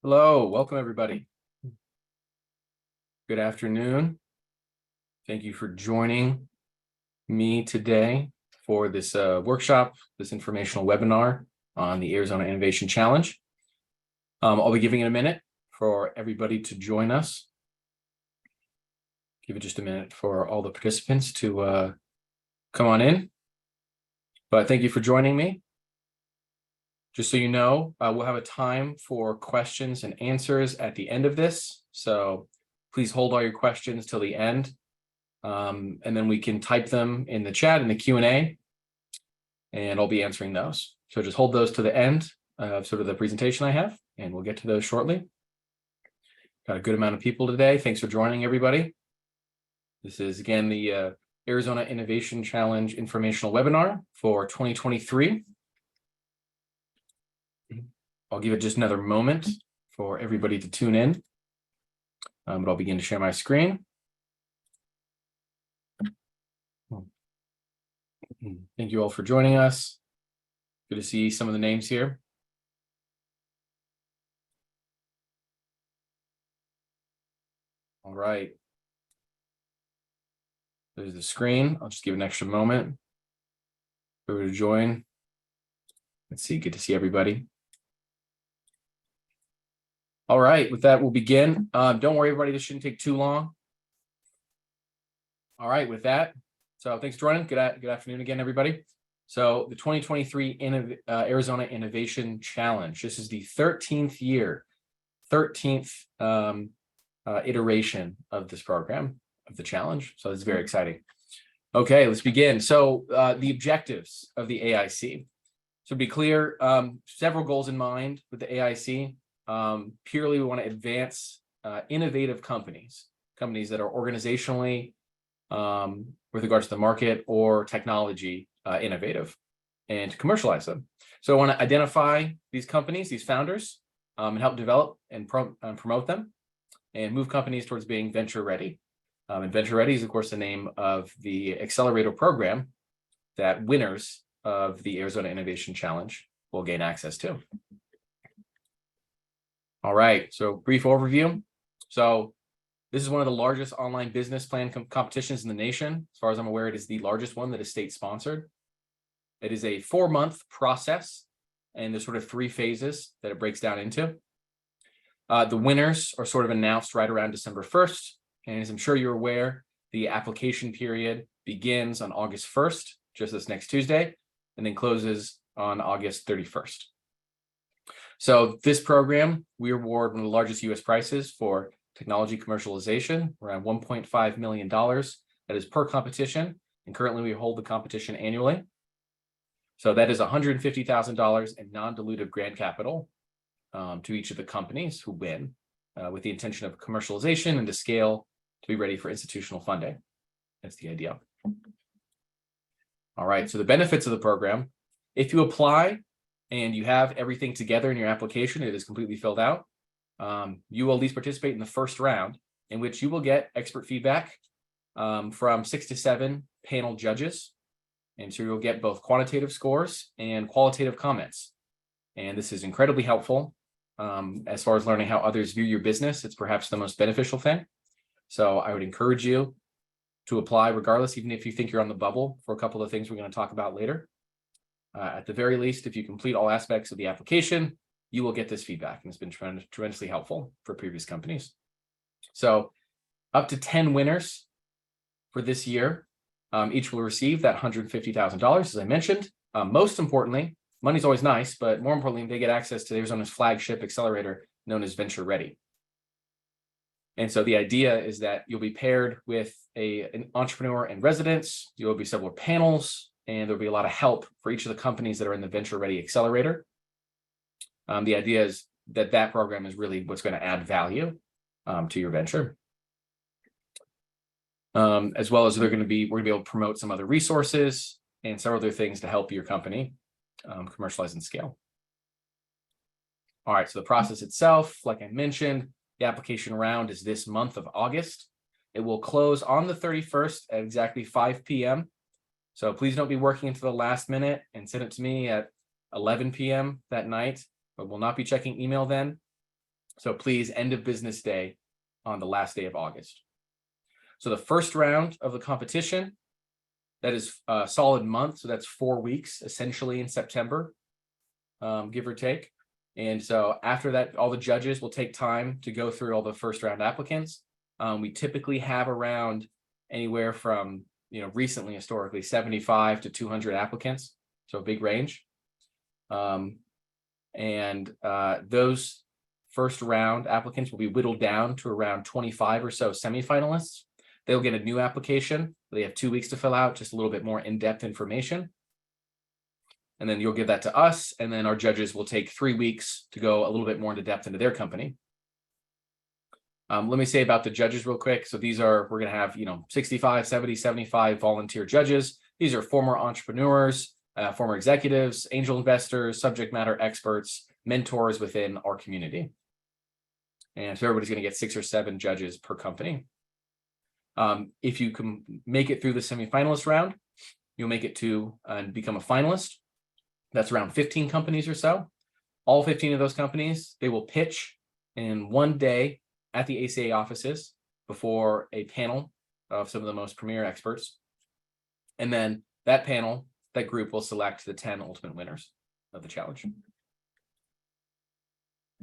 Hello, welcome everybody. Good afternoon. Thank you for joining me today for this workshop, this informational webinar on the Arizona Innovation Challenge. I'll be giving it a minute for everybody to join us. Give it just a minute for all the participants to come on in. But thank you for joining me. Just so you know, we'll have a time for questions and answers at the end of this. So please hold all your questions till the end. And then we can type them in the chat in the Q&A, and I'll be answering those. So just hold those to the end of sort of the presentation I have, and we'll get to those shortly. Got a good amount of people today. Thanks for joining, everybody. This is, again, the Arizona Innovation Challenge informational webinar for 2023. I'll give it just another moment for everybody to tune in, but I'll begin to share my screen. Thank you all for joining us. Good to see some of the names here. All right. There's the screen. I'll just give an extra moment for everyone to join. Let's see. Good to see everybody. All right. With that, we'll begin. Don't worry, everybody. This shouldn't take too long. All right. With that, so thanks for joining. Good afternoon again, everybody. So the 2023 Arizona Innovation Challenge. This is the 13th year, 13th iteration of this program, of the challenge. So it's very exciting. Okay, let's begin. So the objectives of the AIC. So to be clear, several goals in mind with the AIC. Purely, we want to advance innovative companies that are organizationally, with regards to the market or technology, innovative, and to commercialize them. So I want to identify these companies, these founders, and help develop and promote them, and move companies towards being venture ready. And venture ready is, of course, the name of the accelerator program that winners of the Arizona Innovation Challenge will gain access to. All right, so brief overview. So this is one of the largest online business plan competitions in the nation. As far as I'm aware, it is the largest one that is state-sponsored. It is a 4-month process, and there's sort of 3 phases that it breaks down into. The winners are sort of announced right around December 1st. And as I'm sure you're aware, the application period begins on August 1st, just this next Tuesday, and then closes on August 31st. So this program, we award one of the largest U.S. prizes for technology commercialization, around $1.5 million. That is per competition, and currently we hold the competition annually. So that is $150,000 in non-dilutive grant capital to each of the companies who win, with the intention of commercialization and to scale to be ready for institutional funding. That's the idea. All right, so the benefits of the program: if you apply and you have everything together in your application, it is completely filled out, you will at least participate in the first round, in which you will get expert feedback from 6 to 7 panel judges. And so you'll get both quantitative scores and qualitative comments. And this is incredibly helpful as far as learning how others view your business. It's perhaps the most beneficial thing. So I would encourage you to apply regardless, even if you think you're on the bubble, for a couple of things we're going to talk about later. At the very least, if you complete all aspects of the application, you will get this feedback, and it's been tremendously helpful for previous companies. So up to 10 winners for this year, each will receive that $150,000, as I mentioned. Most importantly, money's always nice, but more importantly, they get access to Arizona's flagship accelerator known as Venture Ready. And so the idea is that you'll be paired with an entrepreneur in residence. You'll be several panels, and there'll be a lot of help for each of the companies that are in the Venture Ready Accelerator. The idea is that that program is really what's going to add value to your venture. As well as we're going to be able to promote some other resources and several other things to help your company commercialize and scale. All right, so the process itself, like I mentioned, the application round is this month of August. It will close on the 31st at exactly 5 p.m. So please don't be working until the last minute and send it to me at 11 p.m. that night, but we'll not be checking email then. So please, end of business day on the last day of August. So the first round of the competition, that is a solid month. So that's 4 weeks essentially in September, give or take. And so after that, all the judges will take time to go through all the first round applicants. We typically have around anywhere from, recently, historically, 75 to 200 applicants. So a big range. Those first round applicants will be whittled down to around 25 or so semifinalists. They'll get a new application. They have 2 weeks to fill out, just a little bit more in-depth information. And then you'll give that to us. And then our judges will take 3 weeks to go a little bit more into depth into their company. Let me say about the judges real quick. So we're going to have, 65, 70, 75 volunteer judges. These are former entrepreneurs, former executives, angel investors, subject matter experts, mentors within our community. And so everybody's going to get 6 or 7 judges per company. If you can make it through the semifinalist round, you'll make it to and become a finalist. That's around 15 companies or so. All 15 of those companies, they will pitch in one day at the ACA offices before a panel of some of the most premier experts. And then that panel, that group will select the 10 ultimate winners of the challenge.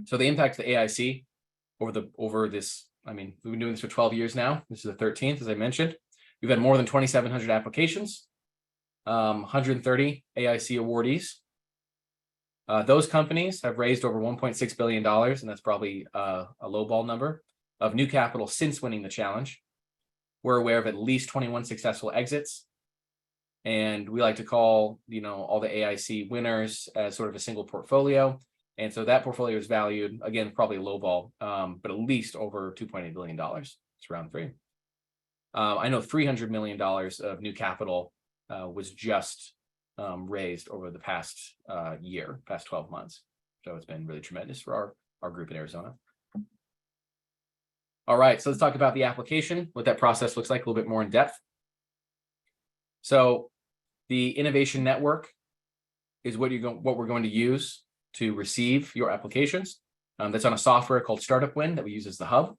So the impact of the AIC over this, we've been doing this for 12 years now. This is the 13th, as I mentioned. We've had more than 2,700 applications, 130 AIC awardees. Those companies have raised over $1.6 billion, and that's probably a lowball number, of new capital since winning the challenge. We're aware of at least 21 successful exits. And we like to call, all the AIC winners as sort of a single portfolio. And so that portfolio is valued, again, probably a lowball, but at least over $2.8 billion. It's round 3. I know $300 million of new capital was just raised over the past past 12 months. So it's been really tremendous for our group in Arizona. All right, so let's talk about the application, what that process looks like a little bit more in depth. So the Innovation Network is what we're going to use to receive your applications. That's on a software called Startup Wind that we use as the hub.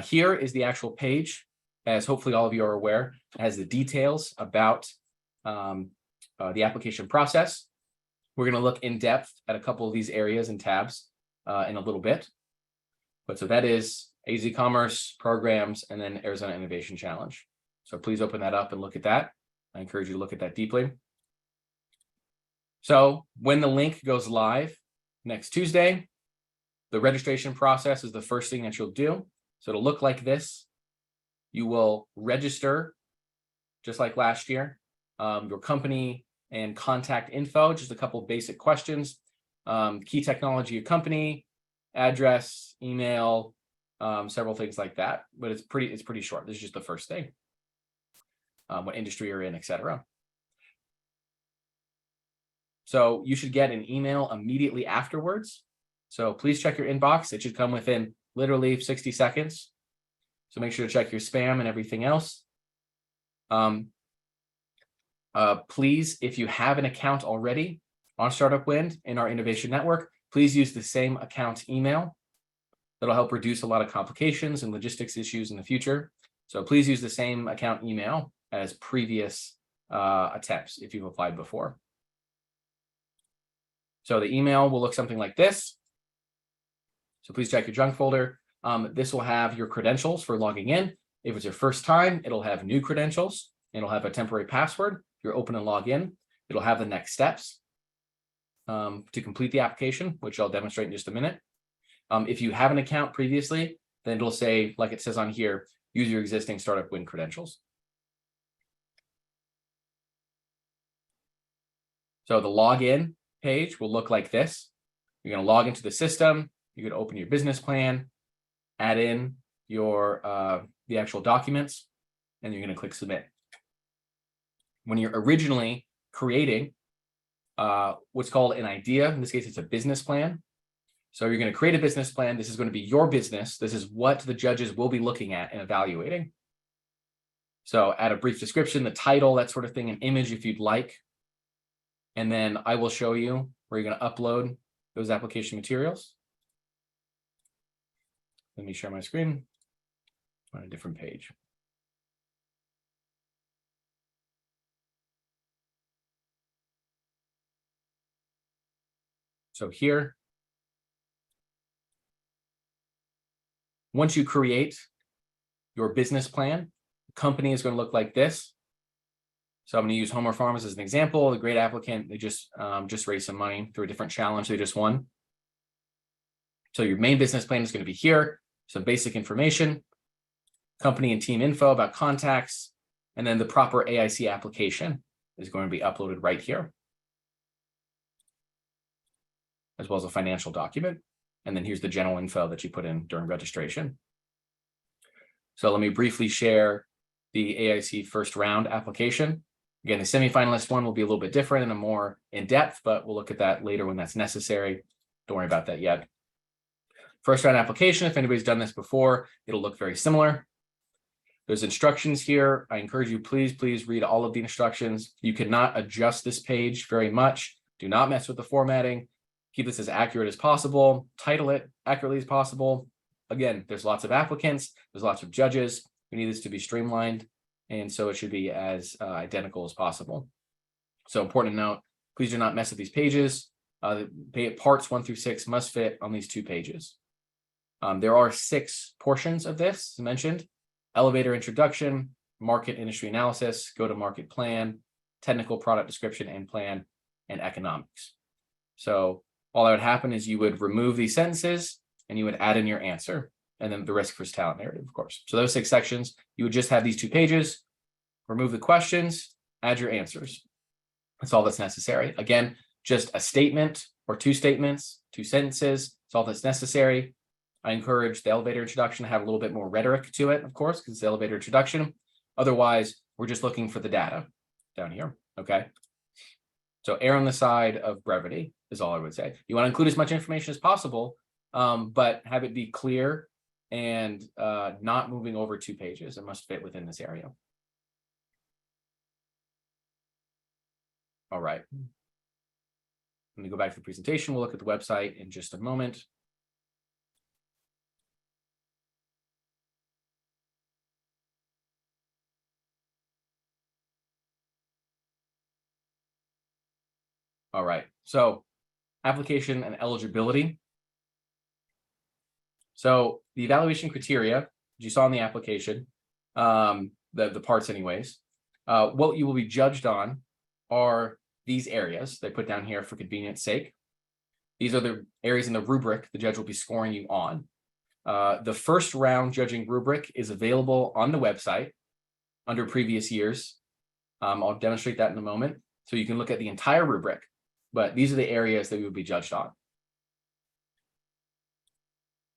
Here is the actual page, as hopefully all of you are aware. It has the details about the application process. We're going to look in depth at a couple of these areas and tabs in a little bit. But so that is AZ Commerce, programs, and then Arizona Innovation Challenge. So please open that up and look at that. I encourage you to look at that deeply. So when the link goes live next Tuesday, the registration process is the first thing that you'll do. So it'll look like this. You will register, just like last year, your company and contact info, just a couple of basic questions, key technology of company, address, email, several things like that. But it's pretty short. This is just the first thing. What industry you're in, etc. So you should get an email immediately afterwards. So please check your inbox. It should come within literally 60 seconds. So make sure to check your spam and everything else. Please, if you have an account already on Startup Wind in our Innovation Network, please use the same account email. That'll help reduce a lot of complications and logistics issues in the future. So please use the same account email as previous attempts if you've applied before. So the email will look something like this. So please check your junk folder. This will have your credentials for logging in. If it's your first time, it'll have new credentials. It'll have a temporary password. You're open and log in. It'll have the next steps to complete the application, which I'll demonstrate in just a minute. If you have an account previously, then it'll say, like it says on here, use your existing Startup Wind credentials. So the login page will look like this. You're going to log into the system. You're going to open your business plan, add in your the actual documents, and you're going to click submit. When you're originally creating what's called an idea, in this case, it's a business plan. So you're going to create a business plan. This is going to be your business. This is what the judges will be looking at and evaluating. So add a brief description, the title, that sort of thing, an image if you'd like. And then I will show you where you're going to upload those application materials. let me share my screen on a different page. So here, once you create your business plan, the company is going to look like this. So I'm going to use Homer Farms as an example. The great applicant, they just raised some money through a different challenge they just won. So your main business plan is going to be here. Some basic information, company and team info about contacts, and then the proper AIC application is going to be uploaded right here, as well as a financial document. And then here's the general info that you put in during registration. So let me briefly share the AIC first round application. Again, the semifinalist one will be a little bit different and a more in-depth, but we'll look at that later when that's necessary. Don't worry about that yet. First round application, if anybody's done this before, it'll look very similar. There's instructions here. I encourage you, please read all of the instructions. You cannot adjust this page very much. Do not mess with the formatting. Keep this as accurate as possible. Title it accurately as possible. Again, there's lots of applicants. There's lots of judges. We need this to be streamlined. And so it should be as identical as possible. So important to note, please do not mess with these pages. Parts 1 through 6 must fit on these 2 pages. There are 6 portions of this, as mentioned: elevator introduction, market industry analysis, go-to-market plan, technical product description and plan, and economics. So all that would happen is you would remove these sentences and you would add in your answer, and then the risk versus talent narrative, of course. So those 6 sections, you would just have these 2 pages, remove the questions, add your answers. That's all that's necessary. Again, just a statement or 2 statements, 2 sentences. That's all that's necessary. I encourage the elevator introduction to have a little bit more rhetoric to it, of course, because it's the elevator introduction. Otherwise, we're just looking for the data down here, okay? So err on the side of brevity is all I would say. You want to include as much information as possible, but have it be clear and not moving over 2 pages. It must fit within this area. All right. Let me go back to the presentation. We'll look at the website in just a moment. All right, so application and eligibility. So the evaluation criteria you saw in the application, the parts anyways, what you will be judged on are these areas they put down here for convenience sake. These are the areas in the rubric the judge will be scoring you on. The first round judging rubric is available on the website under previous years. I'll demonstrate that in a moment. So you can look at the entire rubric, but these are the areas that we would be judged on.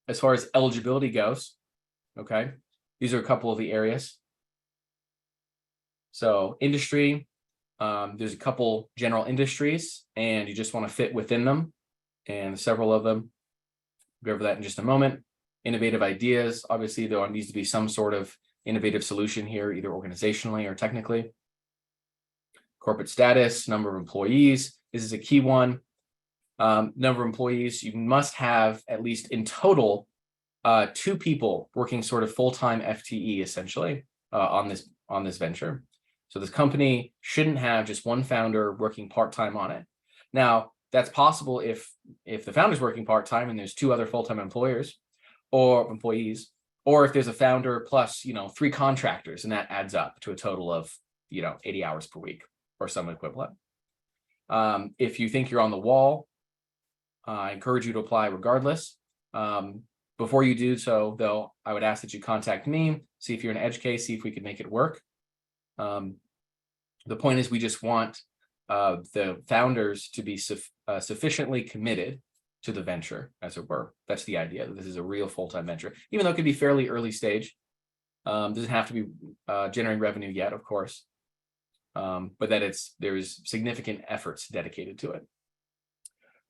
As far as eligibility goes, okay, these are a couple of the areas. So industry, there's a couple general industries, and you just want to fit within them, and several of them. We'll go over that in just a moment. Innovative ideas, obviously there needs to be some sort of innovative solution here, either organizationally or technically. Corporate status, number of employees. This is a key one. Number of employees, you must have at least in total 2 people working sort of full-time FTE essentially on this venture. So this company shouldn't have just one founder working part-time on it. Now, that's possible if the founder's working part-time and there's 2 other full-time employees, or if there's a founder plus 3 contractors, and that adds up to a total of 80 hours per week or some equivalent. If you think you're on the wall, I encourage you to apply regardless. Before you do so, though, I would ask that you contact me, see if you're an edge case, see if we can make it work. The point is we just want the founders to be sufficiently committed to the venture, as it were. That's the idea. This is a real full-time venture, even though it could be fairly early stage. Doesn't have to be generating revenue yet, of course, but that there's significant efforts dedicated to it.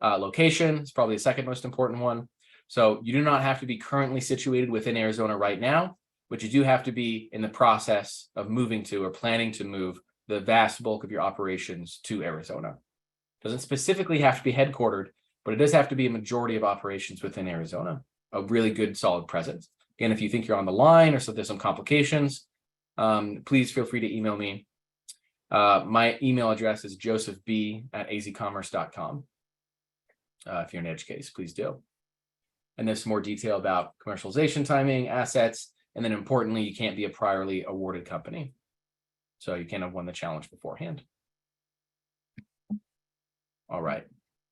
Location is probably the second most important one. So you do not have to be currently situated within Arizona right now, but you do have to be in the process of moving to or planning to move the vast bulk of your operations to Arizona. Doesn't specifically have to be headquartered, but it does have to be a majority of operations within Arizona. a really good solid presence. Again, if you think you're on the line or so there's some complications, please feel free to email me. My email address is josephb@azcommerce.com. If you're in edge case, please do. And there's some more detail about commercialization timing, assets, and then importantly, you can't be a priorly awarded company. So you can't have won the challenge beforehand. All right,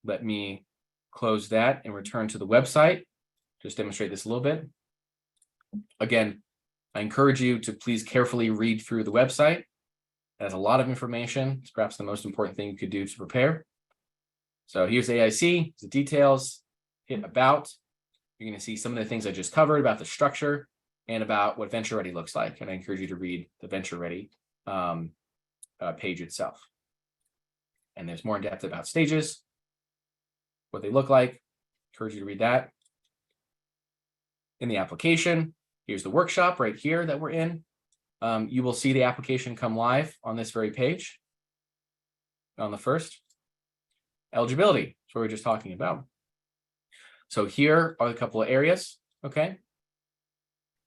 let me close that and return to the website. Just demonstrate this a little bit. Again, I encourage you to please carefully read through the website. It has a lot of information. It's perhaps the most important thing you could do to prepare. So here's AIC, the details, hit about. You're going to see some of the things I just covered about the structure and about what Venture Ready looks like. And I encourage you to read the Venture Ready page itself. And there's more in depth about stages, what they look like. Encourage you to read that. In the application, here's the workshop right here that we're in. You will see the application come live on this very page. On the first. Eligibility, that's what we were just talking about. So here are a couple of areas, okay?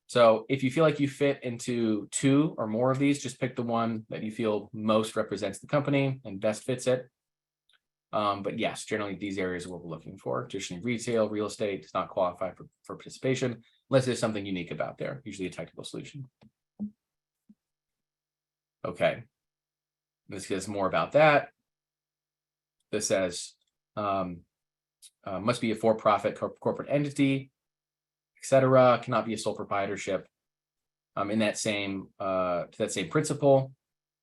So if you feel like you fit into 2 or more of these, just pick the one that you feel most represents the company and best fits it. But yes, generally these areas are what we're looking for. Traditionally retail, real estate does not qualify for participation unless there's something unique about there, usually a technical solution. Okay, this says more about that. This says must be a for-profit corporate entity, etc. Cannot be a sole proprietorship. In that same to that same principle,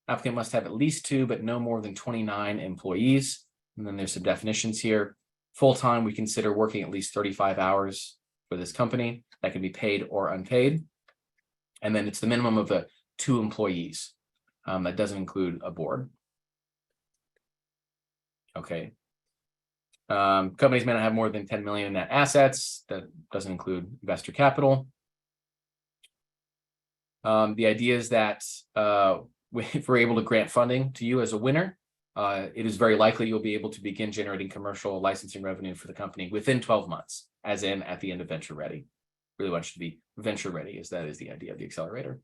applicant must have at least 2, but no more than 29 employees. And then there's some definitions here. Full-time, we consider working at least 35 hours for this company. That can be paid or unpaid. And then it's the minimum of the 2 employees. That doesn't include a board. Okay. Companies may not have more than 10 million in net assets. That doesn't include investor capital. The idea is that if we're able to grant funding to you as a winner, it is very likely you'll be able to begin generating commercial licensing revenue for the company within 12 months, as in at the end of Venture Ready. Really want you to be Venture Ready, as that is the idea of the accelerator.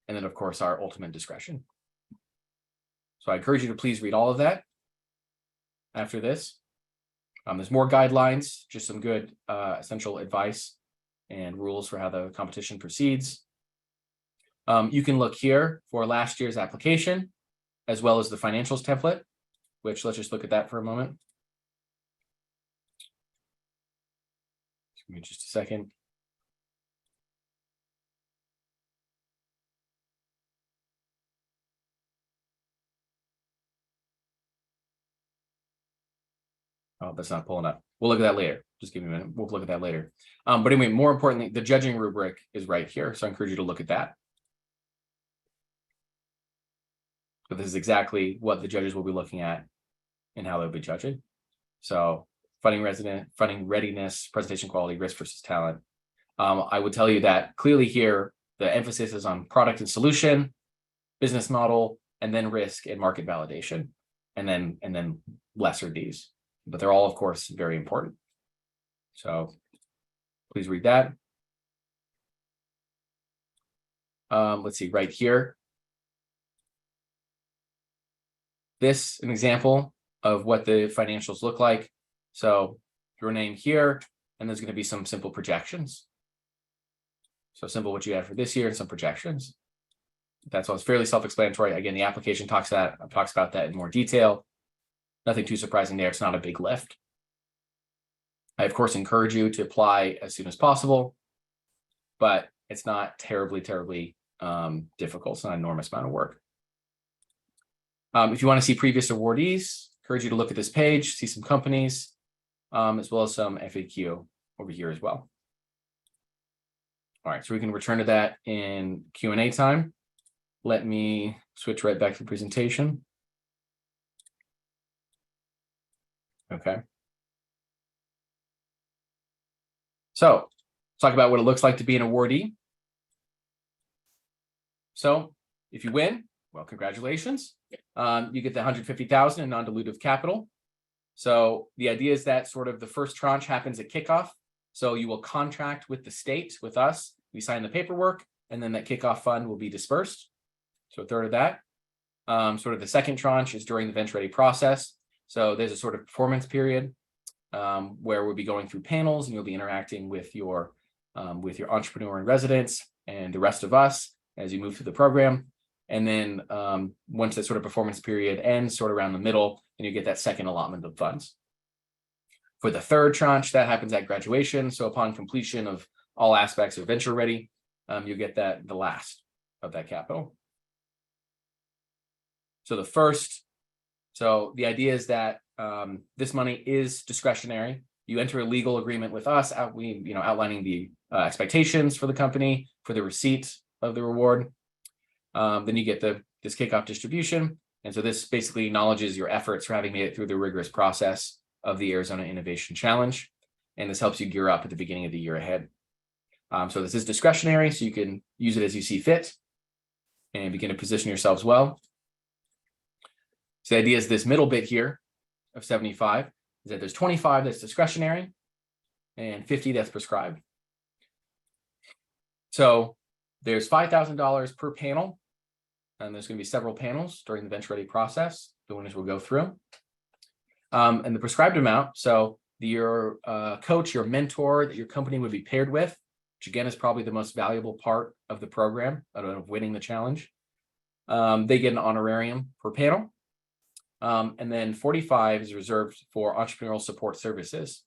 And then, of course, our ultimate discretion. So I encourage you to please read all of that after this. There's more guidelines, just some good essential advice and rules for how the competition proceeds. You can look here for last year's application, as well as the financials template, which let's just look at that for a moment. Give me just a second. Oh, that's not pulling up. We'll look at that later. Just give me a minute. We'll look at that later. But anyway, more importantly, the judging rubric is right here. So I encourage you to look at that. So this is exactly what the judges will be looking at and how they'll be judging. So funding readiness, presentation quality, risk versus talent. I would tell you that clearly here, the emphasis is on product and solution, business model, and then risk and market validation, and then lesser Ds. But they're all, of course, very important. So please read that. Let's see, right here. This an example of what the financials look like. So your name here, and there's going to be some simple projections. So simple what you have for this year and some projections. That's all. It's fairly self-explanatory. Again, the application talks about that in more detail. Nothing too surprising there. It's not a big lift. I, of course, encourage you to apply as soon as possible, but it's not terribly difficult. It's not an enormous amount of work. If you want to see previous awardees, encourage you to look at this page, see some companies, as well as some FAQ over here as well. All right, so we can return to that in Q&A time. Let me switch right back to the presentation. Okay. So let's talk about what it looks like to be an awardee. So if you win, well, congratulations. You get the $150,000 in non-dilutive capital. So the idea is that sort of the first tranche happens at kickoff. So you will contract with the state, with us. We sign the paperwork, and then that kickoff fund will be dispersed. So a third of that. Sort of the second tranche is during the venture ready process. So there's a sort of performance period where we'll be going through panels, and you'll be interacting with your entrepreneur in residence and the rest of us as you move through the program. And then once that sort of performance period ends, sort of around the middle, then you get that second allotment of funds. For the third tranche, that happens at graduation. So upon completion of all aspects of venture ready, you get the last of that capital. So the idea is that this money is discretionary. You enter a legal agreement with us, outlining the expectations for the company, for the receipt of the reward. Then you get this kickoff distribution. And so this basically acknowledges your efforts for having made it through the rigorous process of the Arizona Innovation Challenge. And this helps you gear up at the beginning of the year ahead. So this is discretionary, so you can use it as you see fit and begin to position yourselves well. So the idea is this middle bit here of 75 is that there's 25 that's discretionary and 50 that's prescribed. So there's $5,000 per panel, and there's going to be several panels during the venture ready process. The winners will go through. And the prescribed amount, so your coach, your mentor that your company would be paired with, which again is probably the most valuable part of the program, of winning the challenge. They get an honorarium per panel. And then 45 is reserved for entrepreneurial support services.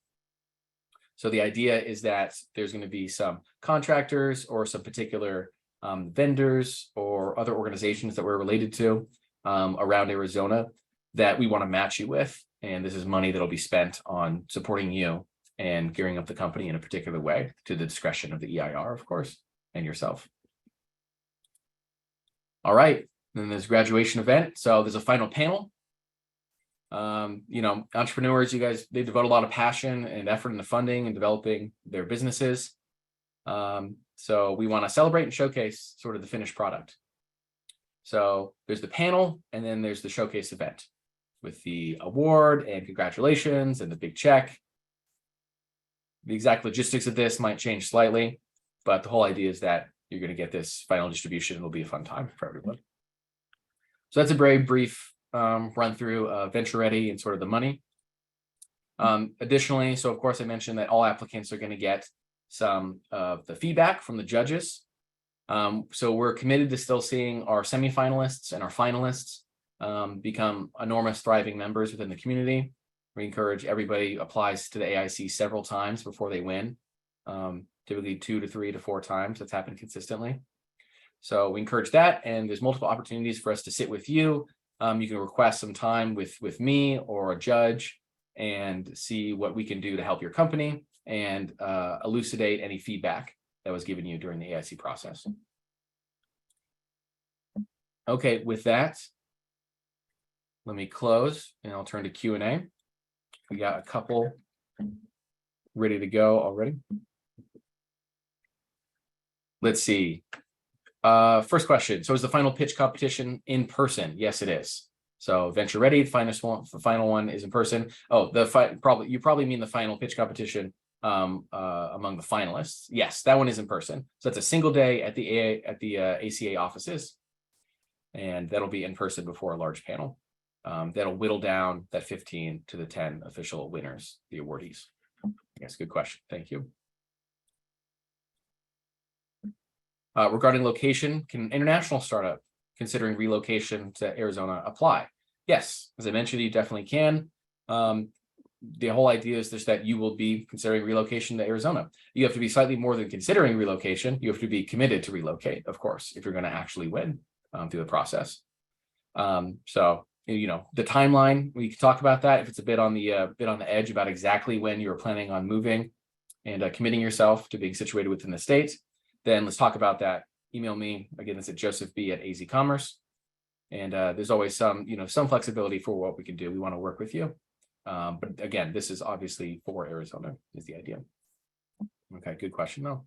So the idea is that there's going to be some contractors or some particular vendors or other organizations that we're related to around Arizona that we want to match you with. And this is money that'll be spent on supporting you and gearing up the company in a particular way to the discretion of the EIR, of course, and yourself. All right. Then there's graduation event. So there's a final panel. Entrepreneurs, you guys, they devote a lot of passion and effort into funding and developing their businesses. So we want to celebrate and showcase sort of the finished product. So there's the panel, and then there's the showcase event with the award and congratulations and the big check. The exact logistics of this might change slightly, but the whole idea is that you're going to get this final distribution. It'll be a fun time for everyone. So that's a very brief run through venture ready and sort of the money. Additionally, so of course I mentioned that all applicants are going to get some of the feedback from the judges. So we're committed to still seeing our semifinalists and our finalists become enormous, thriving members within the community. We encourage everybody applies to the AIC several times before they win, typically 2 to 3 to 4 times. That's happened consistently. So we encourage that, and there's multiple opportunities for us to sit with you. You can request some time with me or a judge and see what we can do to help your company and elucidate any feedback that was given you during the AIC process. Okay, with that, let me close and I'll turn to Q&A. We got a couple ready to go already. Let's see. First question. So is the final pitch competition in person? Yes, it is. So venture ready, the final one is in person. Oh, you probably mean the final pitch competition among the finalists. Yes, that one is in person. So that's a single day at the ACA offices, and that'll be in person before a large panel. That'll whittle down that 15 to the 10 official winners, the awardees. Yes, good question. Thank you. Regarding location, can an international startup considering relocation to Arizona apply? Yes, as I mentioned, you definitely can. The whole idea is just that you will be considering relocation to Arizona. You have to be slightly more than considering relocation. You have to be committed to relocate, of course, if you're going to actually win through the process. So, the timeline, we can talk about that if it's a bit on the edge about exactly when you're planning on moving and committing yourself to being situated within the state. Then let's talk about that. Email me. Again, it's at josephb@azcommerce. And there's always some flexibility for what we can do. We want to work with you. But again, this is obviously for Arizona is the idea. Okay, good question though.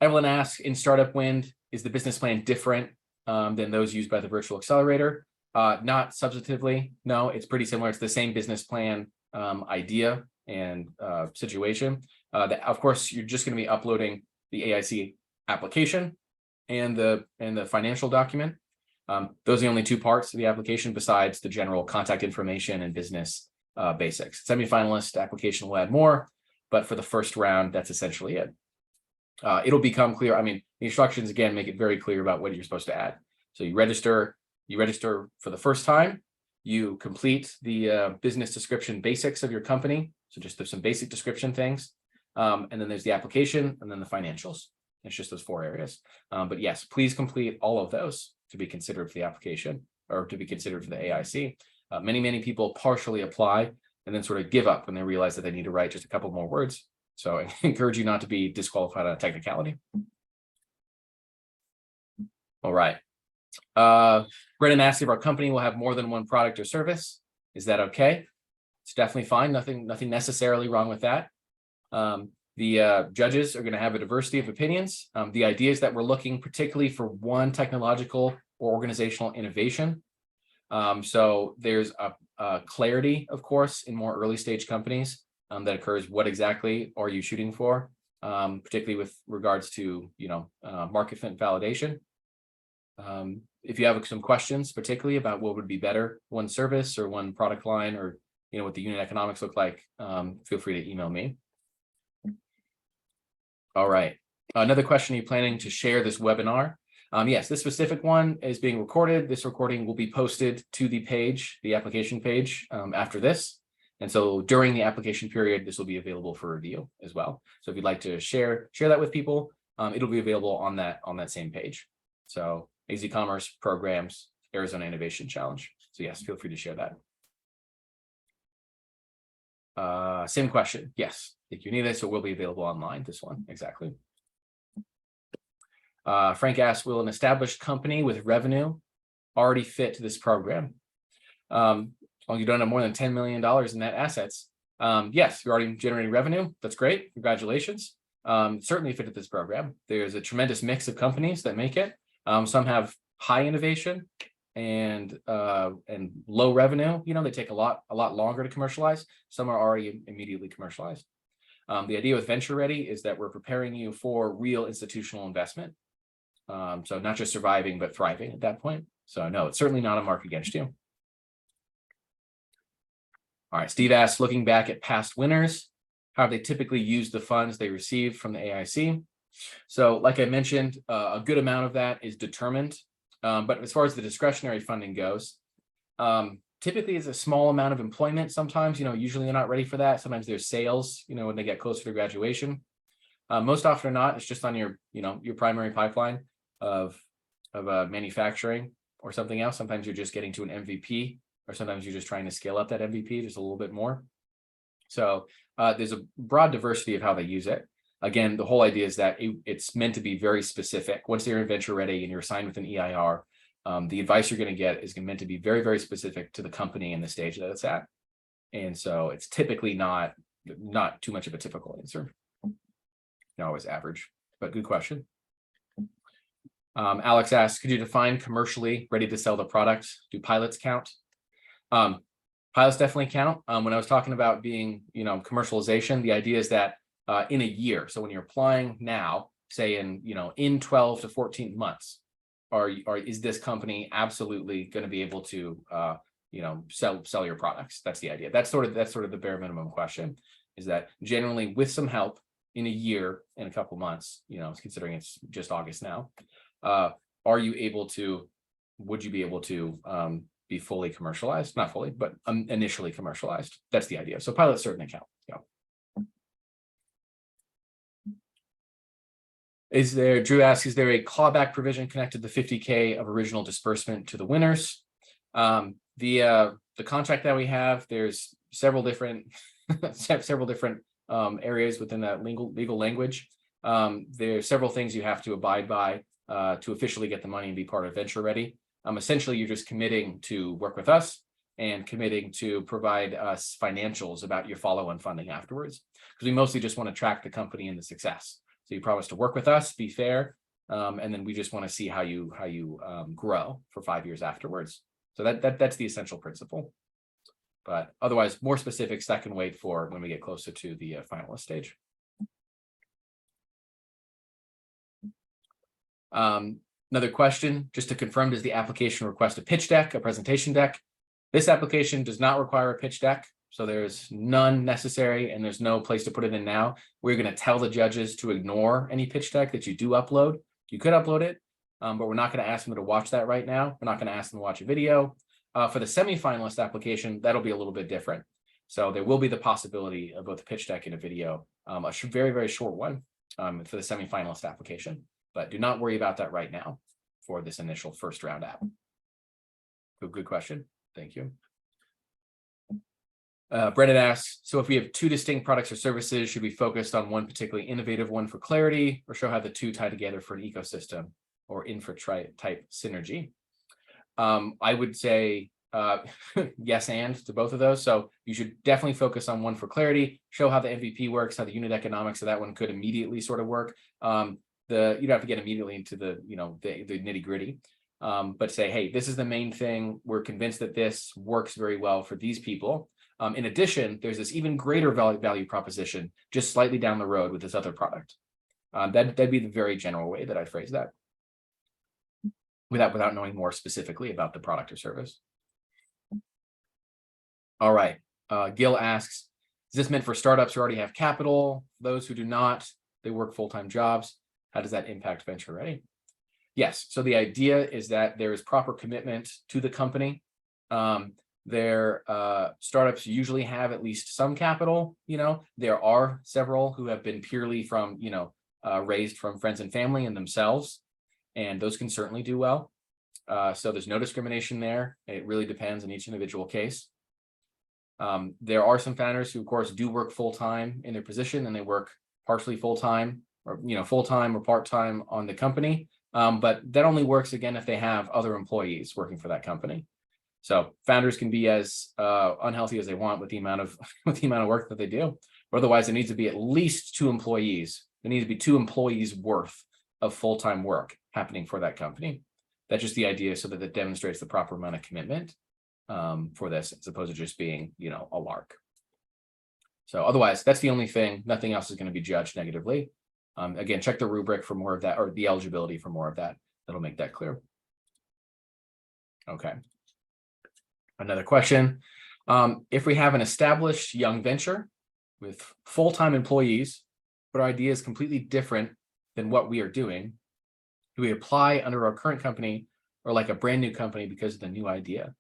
Evelyn asks, in Startup Wind, is the business plan different than those used by the Virtual Accelerator? Not substantively. No, it's pretty similar. It's the same business plan idea and situation. That, of course, you're just going to be uploading the AIC application and the financial document. Those are the only two parts of the application besides the general contact information and business basics. Semifinalist application will add more, but for the first round, that's essentially it. It'll become clear. I mean, the instructions again make it very clear about what you're supposed to add. So you register for the first time. You complete the business description basics of your company. So just there's some basic description things. And then there's the application and then the financials. It's just those 4 areas. But yes, please complete all of those to be considered for the application or to be considered for the AIC. Many people partially apply and then sort of give up when they realize that they need to write just a couple more words. So I encourage you not to be disqualified on a technicality. All right. Brennan asked if our company will have more than one product or service. Is that okay? It's definitely fine. Nothing necessarily wrong with that. The judges are going to have a diversity of opinions. The idea is that we're looking particularly for one technological or organizational innovation. So there's a clarity, of course, in more early stage companies that occurs. What exactly are you shooting for, particularly with regards to market fit validation? If you have some questions, particularly about what would be better, one service or one product line, or what the unit economics look like, feel free to email me. All right. Another question: are you planning to share this webinar? Yes, this specific one is being recorded. This recording will be posted to the page, the application page, after this. And so during the application period, this will be available for review as well. So if you'd like to share that with people, it'll be available on that same page. So AZ Commerce Programs, Arizona Innovation Challenge. So yes, feel free to share that. Same question. Yes, if you need this, it will be available online. This one, exactly. Frank asks, will an established company with revenue already fit to this program? Well, you don't have more than $10 million in net assets. Yes, you're already generating revenue. That's great. Congratulations. Certainly fit to this program. There's a tremendous mix of companies that make it. Some have high innovation and low revenue. They take a lot longer to commercialize. Some are already immediately commercialized. The idea with Venture Ready is that we're preparing you for real institutional investment. So not just surviving, but thriving at that point. So no, it's certainly not a mark against you. All right, Steve asks, looking back at past winners, how have they typically used the funds they received from the AIC? So like I mentioned, a good amount of that is determined. But as far as the discretionary funding goes, typically it's a small amount of employment. Sometimes, usually they're not ready for that. Sometimes there's sales, when they get closer to graduation. Most often or not, it's just on your primary pipeline of manufacturing or something else. Sometimes you're just getting to an MVP, or sometimes you're just trying to scale up that MVP just a little bit more. So there's a broad diversity of how they use it. Again, the whole idea is that it's meant to be very specific. Once you're in Venture Ready and you're assigned with an EIR, the advice you're going to get is meant to be very, very specific to the company and the stage that it's at. And so it's typically not too much of a typical answer. Always average, but good question. Alex asks, could you define commercially ready to sell the product? Do pilots count? Pilots definitely count. When I was talking about being, commercialization, the idea is that in a year. So when you're applying now, say in 12 to 14 months, is this company absolutely going to be able to, sell your products? That's the idea. That's sort of the bare minimum question, is that generally with some help in a year and a couple months, considering it's just August now, would you be able to be fully commercialized? Not fully, but initially commercialized. That's the idea. So pilots certainly count. Yeah. Drew asks, is there a clawback provision connected to the 50K of original disbursement to the winners? The contract that we have, there's several different areas within that legal language. There are several things you have to abide by to officially get the money and be part of Venture Ready. Essentially, you're just committing to work with us and committing to provide us financials about your follow-on funding afterwards, because we mostly just want to track the company and the success. So you promise to work with us, be fair, and then we just want to see how you grow for 5 years afterwards. So that's the essential principle. But otherwise, more specifics that can wait for when we get closer to the finalist stage. Another question, just to confirm, does the application request a pitch deck, a presentation deck? This application does not require a pitch deck, so there's none necessary and there's no place to put it in now. We're going to tell the judges to ignore any pitch deck that you do upload. You could upload it, but we're not going to ask them to watch that right now. We're not going to ask them to watch a video. For the semi-finalist application, that'll be a little bit different. So there will be the possibility of both a pitch deck and a video, a very, very short one for the semi-finalist application. But do not worry about that right now for this initial first round app. Good question. Thank you. Brennan asks, so if we have two distinct products or services, should we focus on one particularly innovative one for clarity, or show how the two tie together for an ecosystem or infra-type synergy? I would say yes and to both of those. So you should definitely focus on one for clarity, show how the MVP works, how the unit economics of that one could immediately sort of work. You don't have to get immediately into the nitty gritty, but say, hey, this is the main thing. We're convinced that this works very well for these people. In addition, there's this even greater value proposition just slightly down the road with this other product. That'd be the very general way that I phrase that, without knowing more specifically about the product or service. All right. Gil asks, is this meant for startups who already have capital? Those who do not, they work full-time jobs. How does that impact venture ready? Yes. So the idea is that there is proper commitment to the company. Startups usually have at least some capital. There are several who have been purely from, raised from friends and family and themselves, and those can certainly do well. So there's no discrimination there. It really depends on each individual case. There are some founders who, of course, do work full-time in their position, and they work partially full-time or, full-time or part-time on the company. But that only works, again, if they have other employees working for that company. So founders can be as unhealthy as they want with the amount of work that they do. But otherwise, there needs to be at least 2 employees. There needs to be 2 employees worth of full-time work happening for that company. That's just the idea, so that it demonstrates the proper amount of commitment for this, as opposed to just being, a lark. So otherwise, that's the only thing. Nothing else is going to be judged negatively. Again, check the rubric for more of that, or the eligibility for more of that. That'll make that clear. Okay. Another question. If we have an established young venture with full-time employees, but our idea is completely different than what we are doing, do we apply under our current company or like a brand new company because of the new idea?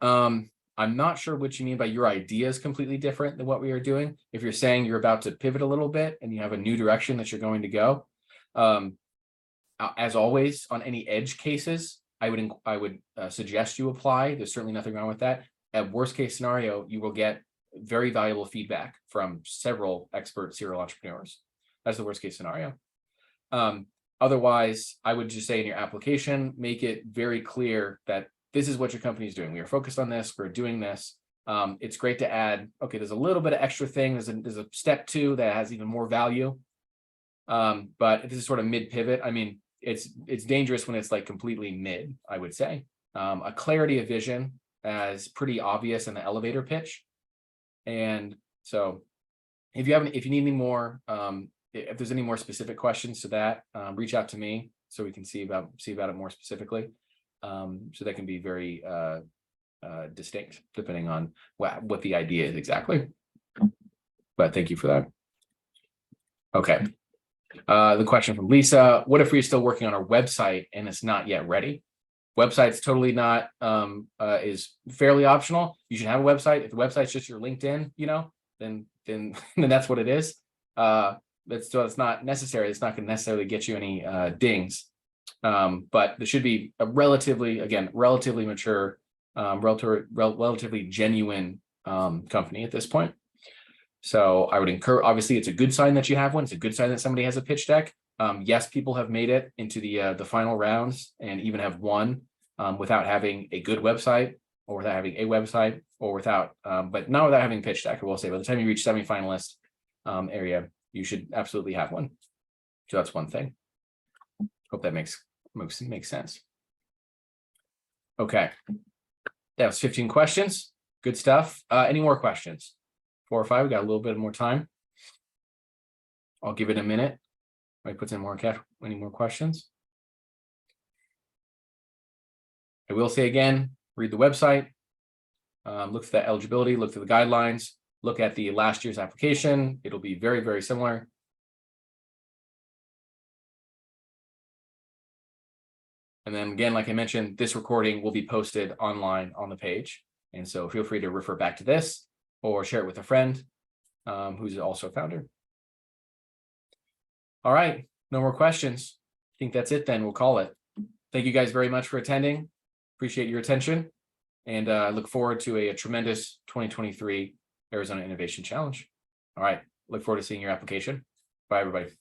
I'm not sure what you mean by your idea is completely different than what we are doing. If you're saying you're about to pivot a little bit and you have a new direction that you're going to go, as always, on any edge cases, I would suggest you apply. There's certainly nothing wrong with that. At worst case scenario, you will get very valuable feedback from several expert serial entrepreneurs. That's the worst case scenario. Otherwise, I would just say in your application, make it very clear that this is what your company is doing. We are focused on this. We're doing this. It's great to add, okay, there's a little bit of extra thing. There's a step 2 that has even more value. But if this is sort of mid pivot, I mean, it's dangerous when it's like completely mid, I would say. A clarity of vision is pretty obvious in the elevator pitch. And so if you need any more, if there's any more specific questions to that, reach out to me so we can see about it more specifically. So that can be very distinct depending on what the idea is exactly. But thank you for that. Okay. The question from Lisa: what if we're still working on our website and it's not yet ready? Website's totally not is fairly optional. You should have a website. If the website's just your LinkedIn, then that's what it is. It's not necessary. It's not going to necessarily get you any dings. But there should be a relatively mature, relatively genuine company at this point. So I would encourage, obviously it's a good sign that you have one. It's a good sign that somebody has a pitch deck. Yes, people have made it into the final rounds and even have won without having a good website or without having a website or without, but not without having a pitch deck. I will say by the time you reach semi-finalist area, you should absolutely have one. So that's one thing. Hope that makes sense. Okay. That was 15 questions. Good stuff. Any more questions? 4 or 5, we got a little bit more time. I'll give it a minute. I put in any more questions. I will say again, read the website, look for that eligibility, look through the guidelines, look at the last year's application. It'll be very, very similar. And then again, like I mentioned, this recording will be posted online on the page. And so feel free to refer back to this or share it with a friend who's also a founder. All right, no more questions. I think that's it then. We'll call it. Thank you guys very much for attending. Appreciate your attention. And I look forward to a tremendous 2023 Arizona Innovation Challenge. All right, look forward to seeing your application. Bye, everybody.